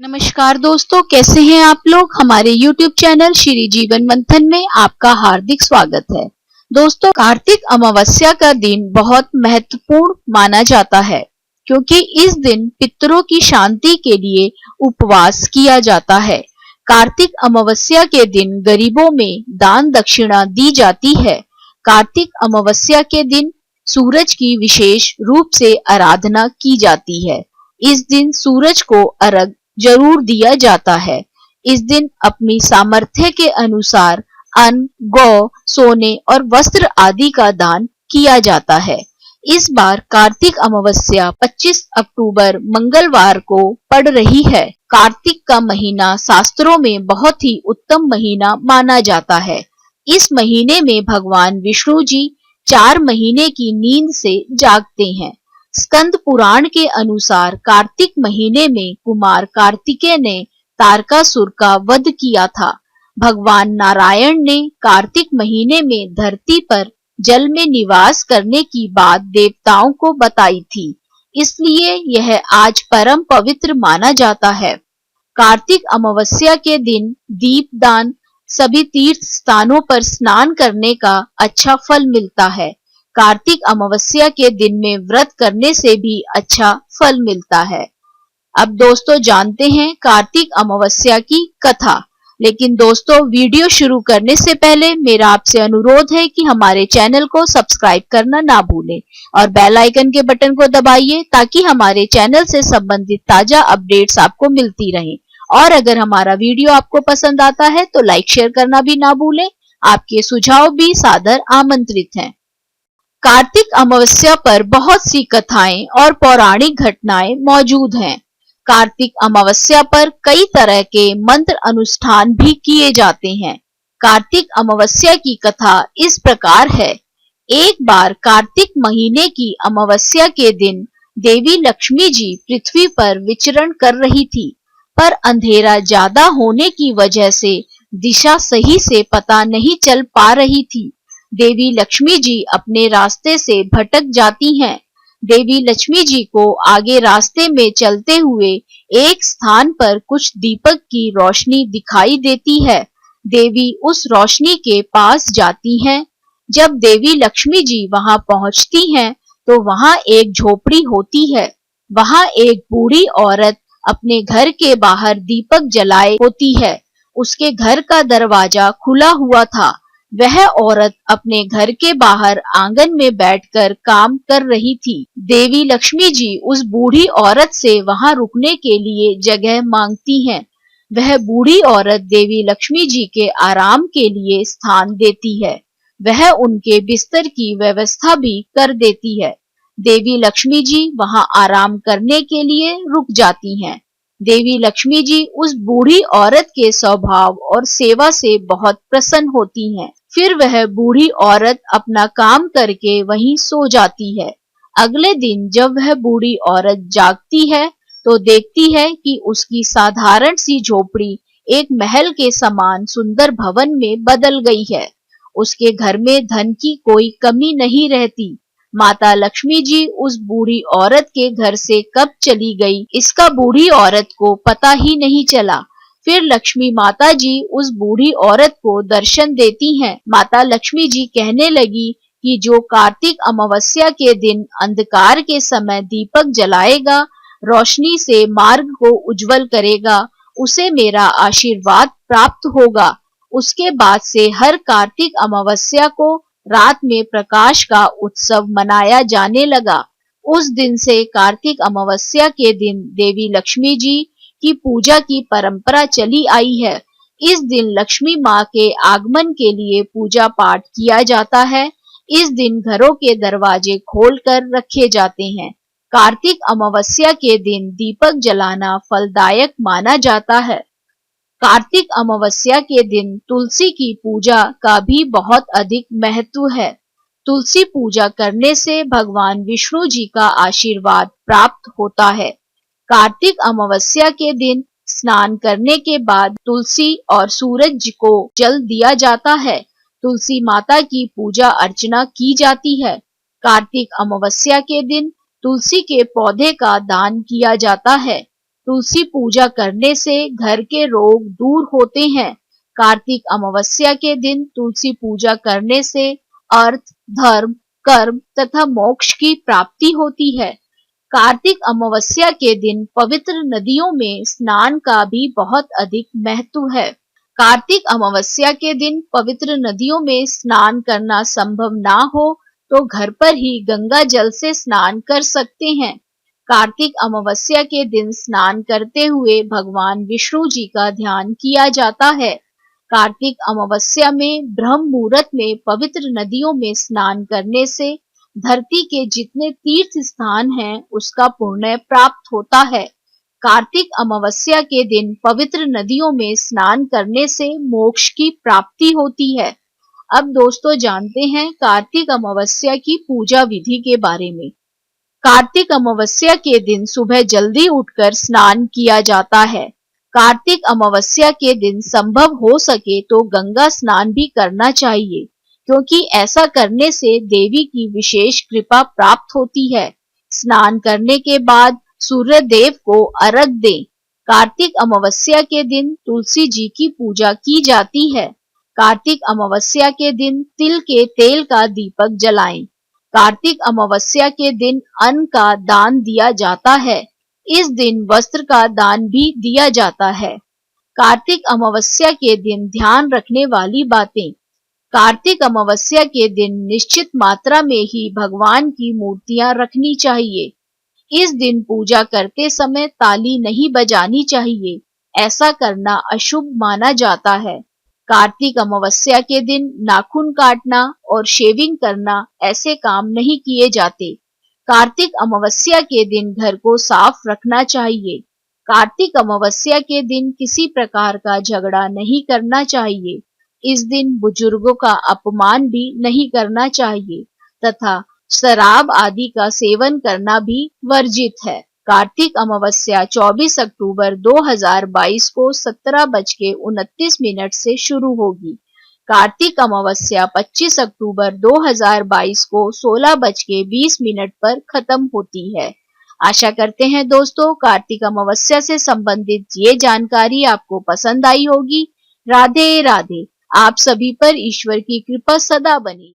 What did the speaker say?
नमस्कार दोस्तों, कैसे हैं आप लोग। हमारे YouTube चैनल श्री जीवन मंथन में आपका हार्दिक स्वागत है। दोस्तों, कार्तिक अमावस्या का दिन बहुत महत्वपूर्ण माना जाता है क्योंकि इस दिन पितरों की शांति के लिए उपवास किया जाता है। कार्तिक अमावस्या के दिन गरीबों में दान दक्षिणा दी जाती है। कार्तिक अमावस्या के दिन सूरज की विशेष रूप से आराधना की जाती है। इस दिन सूरज को अर्घ जरूर दिया जाता है। इस दिन अपनी सामर्थ्य के अनुसार अन्न, गौ, सोने और वस्त्र आदि का दान किया जाता है। इस बार कार्तिक अमावस्या 25 अक्टूबर मंगलवार को पड़ रही है। कार्तिक का महीना शास्त्रों में बहुत ही उत्तम महीना माना जाता है। इस महीने में भगवान विष्णु जी 4 महीने की नींद से जागते हैं। स्कंद पुराण के अनुसार कार्तिक महीने में कुमार कार्तिकेय ने तारकासुर का वध किया था। भगवान नारायण ने कार्तिक महीने में धरती पर जल में निवास करने की बात देवताओं को बताई थी, इसलिए यह आज परम पवित्र माना जाता है। कार्तिक अमावस्या के दिन दीपदान, सभी तीर्थ स्थानों पर स्नान करने का अच्छा फल मिलता है। कार्तिक अमावस्या के दिन में व्रत करने से भी अच्छा फल मिलता है। अब दोस्तों जानते हैं कार्तिक अमावस्या की कथा। लेकिन दोस्तों, वीडियो शुरू करने से पहले मेरा आपसे अनुरोध है कि हमारे चैनल को सब्सक्राइब करना ना भूलें और बेल आइकन के बटन को दबाइए ताकि हमारे चैनल से संबंधित ताजा अपडेट्स आपको मिलती रहें। और अगर हमारा वीडियो आपको पसंद आता है तो लाइक शेयर करना भी ना भूलें। आपके सुझाव भी सादर आमंत्रित हैं। कार्तिक अमावस्या पर बहुत सी कथाएं और पौराणिक घटनाएं मौजूद हैं। कार्तिक अमावस्या पर कई तरह के मंत्र अनुष्ठान भी किए जाते हैं। कार्तिक अमावस्या की कथा इस प्रकार है। एक बार कार्तिक महीने की अमावस्या के दिन देवी लक्ष्मी जी पृथ्वी पर विचरण कर रही थी, पर अंधेरा ज्यादा होने की वजह से दिशा सही से पता नहीं चल पा रही थी। देवी लक्ष्मी जी अपने रास्ते से भटक जाती हैं। देवी लक्ष्मी जी को आगे रास्ते में चलते हुए एक स्थान पर कुछ दीपक की रोशनी दिखाई देती है। देवी उस रोशनी के पास जाती हैं। जब देवी लक्ष्मी जी वहां पहुंचती हैं तो वहां एक झोपड़ी होती है। वहां एक बूढ़ी औरत अपने घर के बाहर दीपक जलाए होती है। उसके घर का दरवाजा खुला हुआ था। वह औरत अपने घर के बाहर आंगन में बैठकर काम कर रही थी। देवी लक्ष्मी जी उस बूढ़ी औरत से वहां रुकने के लिए जगह मांगती हैं। वह बूढ़ी औरत देवी लक्ष्मी जी के आराम के लिए स्थान देती है। वह उनके बिस्तर की व्यवस्था भी कर देती है। देवी लक्ष्मी जी वहां आराम करने के लिए रुक जाती हैं। देवी लक्ष्मी जी उस बूढ़ी औरत के स्वभाव और सेवा से बहुत प्रसन्न होती हैं। फिर वह बूढ़ी औरत अपना काम करके वहीं सो जाती है। अगले दिन जब वह बूढ़ी औरत जागती है तो देखती है कि उसकी साधारण सी झोपड़ी एक महल के समान सुंदर भवन में बदल गई है। उसके घर में धन की कोई कमी नहीं रहती। माता लक्ष्मी जी उस बूढ़ी औरत के घर से कब चली गई, इसका बूढ़ी औरत को पता ही नहीं चला। फिर लक्ष्मी माता जी उस बूढ़ी औरत को दर्शन देती हैं। माता लक्ष्मी जी कहने लगी कि जो कार्तिक अमावस्या के दिन अंधकार के समय दीपक जलाएगा, रोशनी से मार्ग को उज्जवल करेगा, उसे मेरा आशीर्वाद प्राप्त होगा। उसके बाद से हर कार्तिक अमावस्या को रात में प्रकाश का उत्सव मनाया जाने लगा। उस दिन से कार्तिक अमावस्या के दिन देवी लक्ष्मी जी की पूजा की परंपरा चली आई है। इस दिन लक्ष्मी माँ के आगमन के लिए पूजा पाठ किया जाता है। इस दिन घरों के दरवाजे खोलकर रखे जाते हैं। कार्तिक अमावस्या के दिन दीपक जलाना फलदायक माना जाता है। कार्तिक अमावस्या के दिन तुलसी की पूजा का भी बहुत अधिक महत्व है। तुलसी पूजा करने से भगवान विष्णु जी का आशीर्वाद प्राप्त होता है। कार्तिक अमावस्या के दिन स्नान करने के बाद तुलसी और सूरज जी को जल दिया जाता है। तुलसी माता की पूजा अर्चना की जाती है। कार्तिक अमावस्या के दिन तुलसी के पौधे का दान किया जाता है। तुलसी पूजा करने से घर के रोग दूर होते हैं। कार्तिक अमावस्या के दिन तुलसी पूजा करने से अर्थ, धर्म, कर्म तथा मोक्ष की प्राप्ति होती है। कार्तिक अमावस्या के दिन पवित्र नदियों में स्नान का भी बहुत अधिक महत्व है। कार्तिक अमावस्या के दिन पवित्र नदियों में स्नान करना संभव ना हो तो घर पर ही गंगा जल से स्नान कर सकते हैं। कार्तिक अमावस्या के दिन स्नान करते हुए भगवान विष्णु जी का ध्यान किया जाता है। कार्तिक अमावस्या में ब्रह्म मुहूर्त में पवित्र नदियों में स्नान करने से धरती के जितने तीर्थ स्थान हैं उसका पुण्य प्राप्त होता है। कार्तिक अमावस्या के दिन पवित्र नदियों में स्नान करने से मोक्ष की प्राप्ति होती है। अब दोस्तों जानते हैं कार्तिक अमावस्या की पूजा विधि के बारे में। कार्तिक अमावस्या के दिन सुबह जल्दी उठकर स्नान किया जाता है। कार्तिक अमावस्या के दिन संभव हो सके तो गंगा स्नान भी करना चाहिए, क्योंकि ऐसा करने से देवी की विशेष कृपा प्राप्त होती है। स्नान करने के बाद सूर्य देव को अर्घ दें। कार्तिक अमावस्या के दिन तुलसी जी की पूजा की जाती है। कार्तिक अमावस्या के दिन तिल के तेल का दीपक जलाएं। कार्तिक अमावस्या के दिन अन्न का दान दिया जाता है। इस दिन वस्त्र का दान भी दिया जाता है। कार्तिक अमावस्या के दिन ध्यान रखने वाली बातें। कार्तिक अमावस्या के दिन निश्चित मात्रा में ही भगवान की मूर्तियां रखनी चाहिए। इस दिन पूजा करते समय ताली नहीं बजानी चाहिए, ऐसा करना अशुभ माना जाता है। कार्तिक अमावस्या के दिन नाखून काटना और शेविंग करना ऐसे काम नहीं किए जाते। कार्तिक अमावस्या के दिन घर को साफ रखना चाहिए। कार्तिक अमावस्या के दिन किसी प्रकार का झगड़ा नहीं करना चाहिए। इस दिन बुजुर्गों का अपमान भी नहीं करना चाहिए तथा शराब आदि का सेवन करना भी वर्जित है। कार्तिक अमावस्या 24 अक्टूबर 2022 को 17:29 से शुरू होगी। कार्तिक अमावस्या 25 अक्टूबर 2022 को 16:20 पर खत्म होती है। आशा करते हैं दोस्तों कार्तिक अमावस्या से संबंधित ये जानकारी आपको पसंद आई होगी। राधे राधे। आप सभी पर ईश्वर की कृपा सदा बनी।